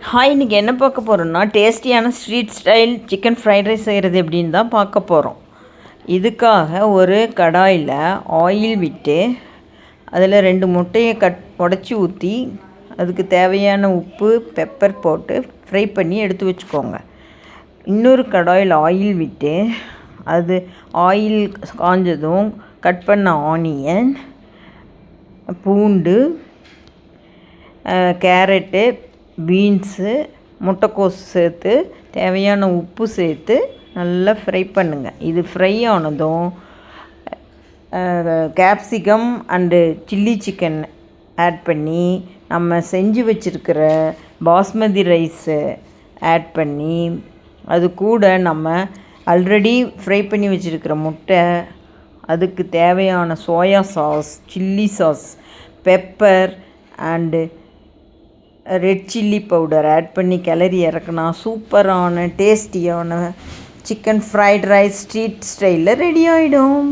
Hi, இன்றைக்கி என்ன பார்க்க போகிறோம்னா டேஸ்டியான street style chicken fried rice செய்கிறது எப்படின்னு தான் பார்க்க போகிறோம். இதுக்காக ஒரு கடாயில் ஆயில் விட்டு அதில் 2 முட்டையை உடச்சி ஊற்றி அதுக்கு தேவையான உப்பு பெப்பர் போட்டு ஃப்ரை பண்ணி எடுத்து வச்சுக்கோங்க. இன்னொரு கடாயில் ஆயில் விட்டு அது ஆயில் காஞ்சதும் கட் பண்ண ஆனியன், பூண்டு, கேரட்டு, பீன்ஸு, முட்டைக்கோஸ் சேர்த்து தேவையான உப்பு சேர்த்து நல்லா ஃப்ரை பண்ணுங்கள். இது ஃப்ரை ஆனதும் capsicum and chilli chicken add பண்ணி நம்ம செஞ்சு வச்சுருக்கிற பாஸ்மதி ரைஸு ஆட் பண்ணி அது கூட நம்ம ஆல்ரெடி ஃப்ரை பண்ணி வச்சுருக்கிற முட்டை, அதுக்கு தேவையான soya sauce, chilli sauce, pepper and red chilli powder add பண்ணி கிளறி இறக்குனா சூப்பரான டேஸ்டியான சிக்கன் ஃப்ரைட் ரைஸ் ஸ்ட்ரீட் ஸ்டைலில் ரெடி ஆகிடும்.